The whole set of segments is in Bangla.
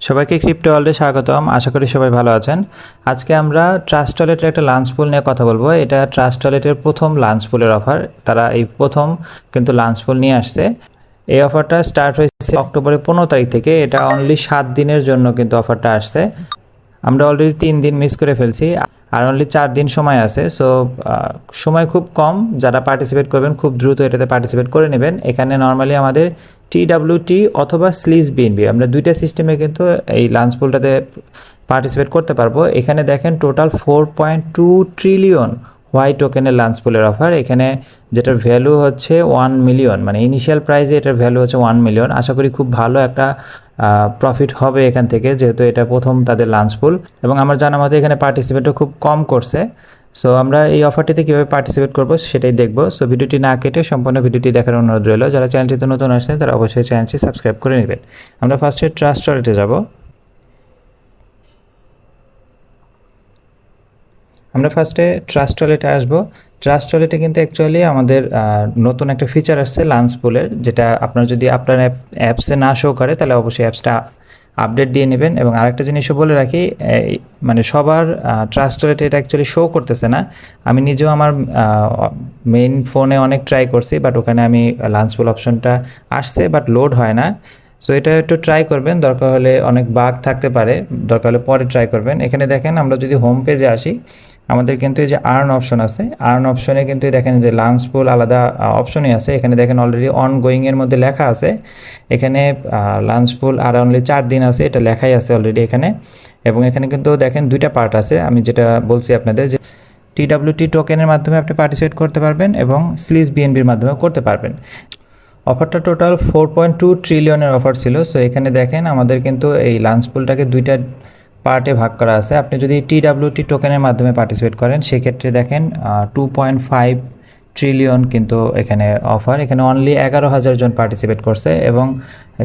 সবাইকে ক্রিপ্টো ওয়ার্ল্ডে স্বাগতম। আশা করি সবাই ভালো আছেন। আজকে আমরা ট্রাস্ট ওয়ালেটের একটা লাঞ্চ পুল নিয়ে কথা বলবো। এটা ট্রাস্ট ওয়ালেটের প্রথম লাঞ্চ পুলের অফার। তারা এই প্রথম কিন্তু লাঞ্চ পুল নিয়ে আসছে। এই অফারটা স্টার্ট হয়েছে অক্টোবরের 15 তারিখ থেকে। এটা অনলি 7 দিনের জন্য কিন্তু অফারটা আসছে। আমরা অলরেডি 3 দিন মিস করে ফেলছি, আর অনলি 4 দিন সময় আছে। সো সময় খুব কম। যারা পার্টিসিপেট করবেন খুব দ্রুত এটাতে পার্টিসিপেট করে নেবেন। এখানে নর্মালি আমাদের TWT অথবা SlisBNB, আমরা দুইটা সিস্টেমে কিন্তু এই লাঞ্চ পুলটাতে পার্টিসিপেট করতে পারবো। এখানে দেখেন টোটাল 4.2 ট্রিলিয়ন হোয়াইট টোকেনের লাঞ্চ পুলের অফার। এখানে যেটার ভ্যালু হচ্ছে 1 মিলিয়ন, মানে ইনিশিয়াল প্রাইসে এটার ভ্যালু হচ্ছে 1 মিলিয়ন। আশা করি খুব ভালো একটা প্রফিট হবে এখান থেকে, যেহেতু এটা প্রথম তাদের লাঞ্চ পুল, এবং আমার জানা মতে এখানে পার্টিসিপেটও খুব কম করছে। সো আমরা এই অফারটিতে কীভাবে পার্টিসিপেট করবো সেটাই দেখবো। সো ভিডিওটি না কেটে সম্পূর্ণ ভিডিওটি দেখার অনুরোধ রইল। যারা চ্যানেলটিতে নতুন আসছেন তারা অবশ্যই চ্যানেলটি সাবস্ক্রাইব করে নেবেন। আমরা ফার্স্টে ট্রাস্ট ওয়ালেটে যাব। আমরা ফার্স্টে ট্রাস্ট ওয়ালেটে আসবো। ট্রাস্ট ওয়ালেটে কিন্তু অ্যাকচুয়ালি আমাদের নতুন একটা ফিচার আসছে লাঞ্চ পুলের, যেটা আপনার যদি আপনার অ্যাপসে না শো করে তাহলে অবশ্যই অ্যাপসটা আপডেট দিয়ে নেবেন। এবং আরেকটা জিনিসও বলে রাখি, মানে সবার ট্রাস্ট ওয়ালেটে এটা অ্যাকচুয়ালি শো করতেছে না। আমি নিজেও আমার মেইন ফোনে অনেক ট্রাই করছি, বাট ওখানে আমি লাঞ্চ পুল অপশনটা আসছে বাট লোড হয় না। সো এটা একটু ট্রাই করবেন, দরকার হলে অনেক বাগ থাকতে পারে, দরকার হলে পরে ট্রাই করবেন। এখানে দেখেন আমরা যদি হোম পেজে আসি, আমাদের কিন্তু এই যে আর্ন অপশন আছে, আর্ন অপশনে কিন্তু দেখেন যে লাঞ্চ পুল আলাদা অপশনই আছে। এখানে দেখেন অলরেডি অনগোয়িংয়ের মধ্যে লেখা আছে। এখানে লাঞ্চ পুল আর অনলি 4 দিন আছে, এটা লেখাই আছে অলরেডি এখানে। এবং এখানে কিন্তু দেখেন দুইটা পার্ট আছে। আমি যেটা বলছি আপনাদের, যে TWT টোকেনের মাধ্যমে আপনি পার্টিসিপেট করতে পারবেন এবং SlisBNBর মাধ্যমে করতে পারবেন। অফারটা টোটাল 4.2 ট্রিলিয়নের অফার ছিল। সো এখানে দেখেন আমাদের কিন্তু এই লাঞ্চ পুলটাকে দুইটা পার্টে ভাগ করা আছে। আপনি যদি TWT টোকেনের মাধ্যমে পার্টিসিপেট করেন সেক্ষেত্রে দেখেন 2.5 ট্রিলিয়ন কিন্তু এখানে অফার। এখানে অনলি 11,000 জন পার্টিসিপেট করছে। এবং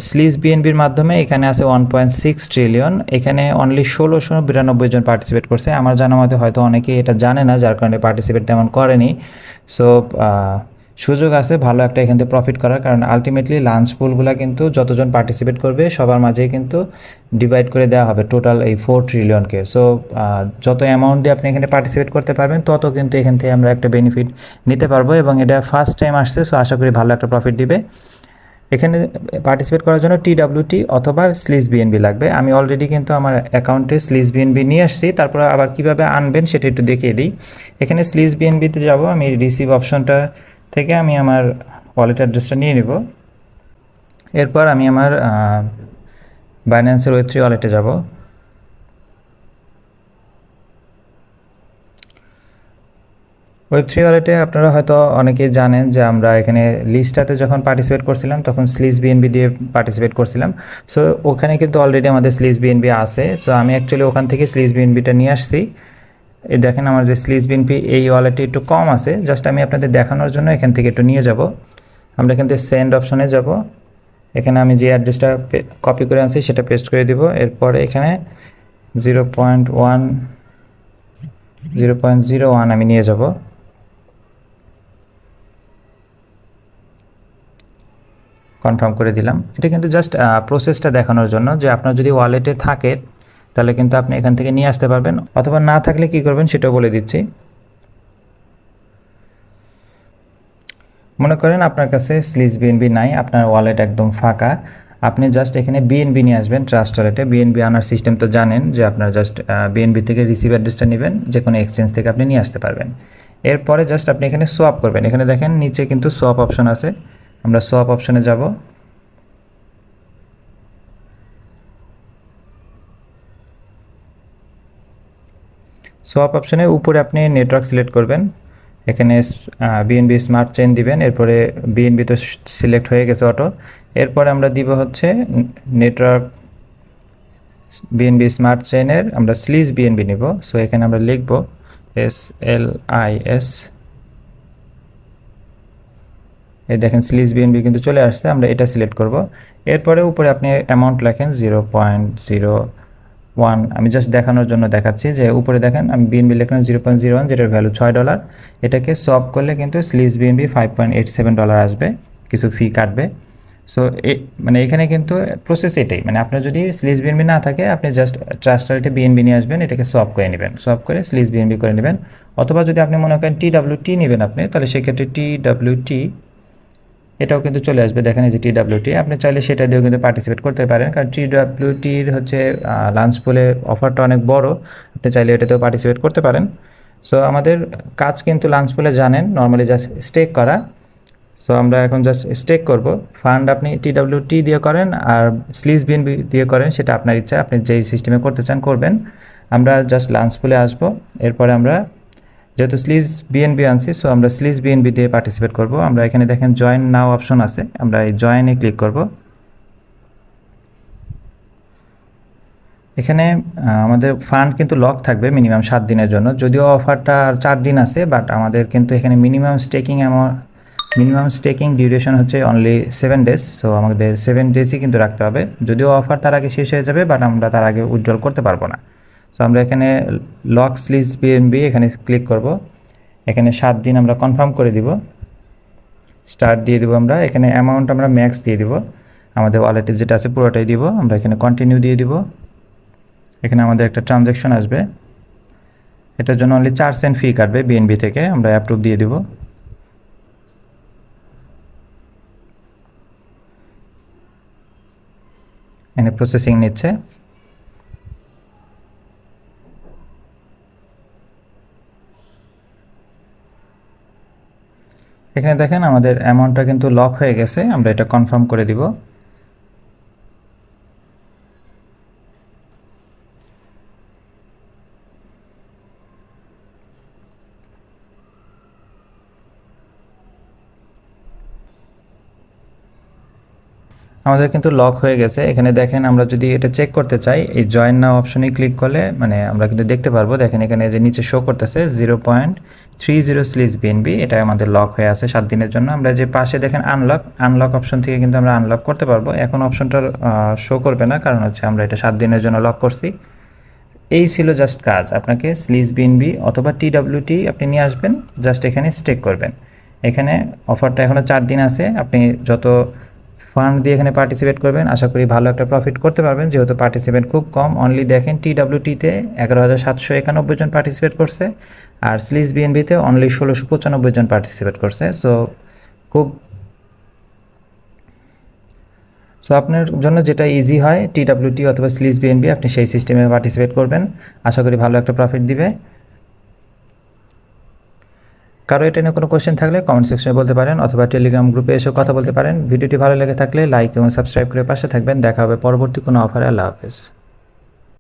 SlisBNBর মাধ্যমে এখানে আছে 1.6 ট্রিলিয়ন। এখানে অনলি 1,692 জন পার্টিসিপেট করছে। আমার জানা মতে হয়তো অনেকেই এটা জানে না, যার কারণে পার্টিসিপেট তেমন করেনি। সো সুযোগ আছে ভালো একটা এখান থেকে প্রফিট করার, কারণ আলটিমেটলি লাঞ্চ পুলগুলো কিন্তু যতজন পার্টিসিপেট করবে সবার মাঝেই কিন্তু ডিভাইড করে দেওয়া হবে টোটাল এই 4 ট্রিলিয়নকে। সো যত অ্যামাউন্ট দিয়ে আপনি এখানে পার্টিসিপেট করতে পারবেন তত কিন্তু এখান থেকে আমরা একটা বেনিফিট নিতে পারবো। এবং এটা ফার্স্ট টাইম আসছে, সো আশা করি ভালো একটা প্রফিট দিবে। এখানে পার্টিসিপেট করার জন্য TWT অথবা SlisBNB লাগবে। আমি অলরেডি কিন্তু আমার অ্যাকাউন্টে SlisBNB নিয়ে আসছি, তারপর আবার কীভাবে আনবেন সেটা একটু দেখিয়ে দিই। এখানে SlisBNBতে যাব, আমি রিসিভ অপশনটা থেকে আমি আমার ওয়ালেট অ্যাড্রেসটা নিয়ে নেব। এরপর আমি আমার বাইন্যান্সের Web3 ওয়ালেটে যাব। Web3 ওয়ালেটে আপনারা হয়তো অনেকেই জানেন যে আমরা এখানে লিস্টটাতে যখন পার্টিসিপেট করছিলাম তখন SlisBNB দিয়ে পার্টিসিপেট করছিলাম। সো ওখানে কিন্তু অলরেডি আমাদের SlisBNB আছে। সো আমি অ্যাকচুয়ালি ওখান থেকে SlisBNBটা নিয়ে আসছি। এই দেখেন আমার যে SlisBNB এই ওয়ালেটে একটু কম আছে, জাস্ট আমি আপনাদের দেখানোর জন্য এখান থেকে একটু নিয়ে যাব। আমরা এখান থেকে সেন্ড অপশনে যাব। এখানে আমি যে অ্যাড্রেসটা কপি করে আনছি সেটা পেস্ট করে দিব। এরপরে এখানে 0.01 আমি নিয়ে যাব। কনফার্ম করে দিলাম। এটা কিন্তু জাস্ট প্রসেসটা দেখানোর জন্য, যে আপনার যদি ওয়ালেটে থাকে তাহলে কিন্তু আপনি এখান থেকে নিয়ে আসতে পারবেন, অথবা না থাকলে কি করবেন সেটাও বলে দিচ্ছি। মনে করেন আপনার কাছে SlisBNB নাই, আপনার ওয়ালেট একদম ফাঁকা, আপনি জাস্ট এখানে BNB নিয়ে আসবেন। ট্রাস্ট ওয়ালেটে BNB আনার সিস্টেম তো জানেন, যে আপনার জাস্ট BNB থেকে রিসিভ অ্যাড্রেসটা নেবেন, যে কোনো এক্সচেঞ্জ থেকে আপনি নিয়ে আসতে পারবেন। এরপরে জাস্ট আপনি এখানে সোয়াপ করবেন। এখানে দেখেন নিচে কিন্তু সোয়াপ অপশন আছে, আমরা সোয়াপ অপশনে যাব। সোয়াপ অপশনে উপরে আপনি নেটওয়ার্ক সিলেক্ট করবেন। এখানে BNB স্মার্ট চেইন দিবেন। এরপরে BNB তো সিলেক্ট হয়ে গেছে অটো। এরপরে আমরা দিব হচ্ছে নেটওয়ার্ক BNB স্মার্ট চেইনের আমরা SlisBNB নিব। সো এখানে আমরা লিখব SLIS। এই দেখেন SlisBNB কিন্তু চলে আসছে, আমরা এটা সিলেক্ট করব। এরপরে উপরে আপনি অ্যামাউন্ট লেখেন 0.01। আমি জাস্ট দেখানোর জন্য দেখাচ্ছি, যে উপরে দেখেন আমি BNB লিখলাম 0.01, যেটার ভ্যালু $6। এটাকে সব করলে কিন্তু SlisBNB $5.87 আসবে, কিছু ফি কাটবে। সো মানে এখানে কিন্তু প্রসেস এটাই, মানে আপনার যদি SlisBNB না থাকে আপনি জাস্ট ট্রাস্ট ওয়ালেটে বিএনবি নিয়ে আসবেন, এটাকে সোয়াপ করে নেবেন, সোয়াপ করে SlisBNB করে নেবেন। অথবা যদি আপনি মনে করেন TWT নেবেন আপনি, তাহলে সেক্ষেত্রে TWT এটাও কিন্তু চলে আসবে। দেখেন এই যে TWT, আপনি চাইলে সেটা দিয়েও কিন্তু পার্টিসিপেট করতে পারেন, কারণ TWTর হচ্ছে লাঞ্চ পুলে অফারটা অনেক বড়, আপনি চাইলে এটাতেও পার্টিসিপেট করতে পারেন। সো আমাদের কাজ কিন্তু লাঞ্চ পুলে জানেন নর্মালি জাস্ট স্টেক করা। সো আমরা এখন জাস্ট স্টেক করব। ফান্ড আপনি TWT দিয়ে করেন আর SlisBNB দিয়ে করেন, সেটা আপনার ইচ্ছা, আপনি যেই সিস্টেমে করতে চান করবেন। আমরা জাস্ট লাঞ্চ পুলে আসবো, এরপরে আমরা যেহেতু SlisBNB আনছি, সো আমরা SlisBNB দিয়ে পার্টিসিপেট করব। আমরা এখানে দেখেন জয়েন নাও অপশন আছে, আমরা এই জয়েনে ক্লিক করব। এখানে আমাদের ফান্ড কিন্তু লক থাকবে মিনিমাম 7 দিনের জন্য, যদিও অফারটা আর 4 দিন আছে, বাট আমাদের কিন্তু এখানে মিনিমাম স্টেকিং ডিউরেশন হচ্ছে অনলি 7 ডেজ। সো আমাদের 7 ডেজই কিন্তু রাখতে হবে, যদিও অফার তার আগে শেষ হয়ে যাবে, বাট আমরা তার আগে উইথড্রল করতে পারবো না। সো আমরা এখানে লক SlisBNB এখানে ক্লিক করব। এখানে 7 দিন আমরা কনফার্ম করে দিব, স্টার্ট দিয়ে দিব। আমরা এখানে অ্যামাউন্ট আমরা ম্যাক্স দিয়ে দিব, আমাদের ওয়ালেটে যেটা আছে পুরোটাই দিব। আমরা এখানে কন্টিনিউ দিয়ে দিব। এখানে আমাদের একটা ট্রানজ্যাকশন আসবে, এটার জন্য অনলি 4 সেন্ট ফি কাটবে বিএনবি থেকে, আমরা অ্যাপ্রুভ দিয়ে দিব। এখানে প্রসেসিং নিচ্ছে। এখানে দেখেন আমাদের অ্যামাউন্টটা কিন্তু লক হয়ে গেছে, আমরা এটা কনফার্ম করে দিব। আমাদের কিন্তু লক হয়ে গেছে। এখানে দেখেন আমরা যদি এটা চেক করতে চাই, এই জয়েন নাও অপশনে ক্লিক করলে মানে আমরা কিন্তু দেখতে পারবো। দেখেন এখানে যে নিচে শো করতেছে 0.30 SlisBNB, এটা আমাদের লক হয়ে আছে 7 দিনের জন্য। আমরা যে পাশে দেখেন আনলক অপশন থেকে কিন্তু আমরা আনলক করতে পারবো। এখন অপশনটা শো করবে না, কারণ হচ্ছে আমরা এটা 7 দিনের জন্য লক করছি। এই ছিল জাস্ট কাজ, আপনাকে SlisBNB অথবা TWT আপনি নিয়ে আসবেন, জাস্ট এখানে স্টেক করবেন। এখানে অফারটা এখনও 4 দিন আছে, আপনি যত ফান্ড দিয়ে এখানে পার্টিসিপেট করবেন আশা করি ভালো একটা প্রফিট করতে পারবেন, যেহেতু পার্টিসিপেন্ট খুব কম। অনলি দেখেন TWT-তে 11,791 জন পার্টিসিপেট করছে, আর SlisBNB-তে অনলি 1,695 জন পার্টিসিপেট করছে। সো আপনার জন্য যেটা ইজি হয় TWT অথবা SlisBNB, আপনি সেই সিস্টেমে পার্টিসিপেট করবেন, আশা করি ভালো একটা প্রফিট দিবে। কারো এটা নিয়ে কোনো কোয়েশ্চেন থাকলে কমেন্ট সেকশনে বলতে পারেন, অথবা টেলিগ্রাম গ্রুপে এসে কথা বলতে পারেন। ভিডিওটি ভালো লেগে থাকলে লাইক এবং সাবস্ক্রাইব করে পাশে থাকবেন। দেখা হবে পরবর্তী কোনো অফারে। আল্লাহ হাফেজ।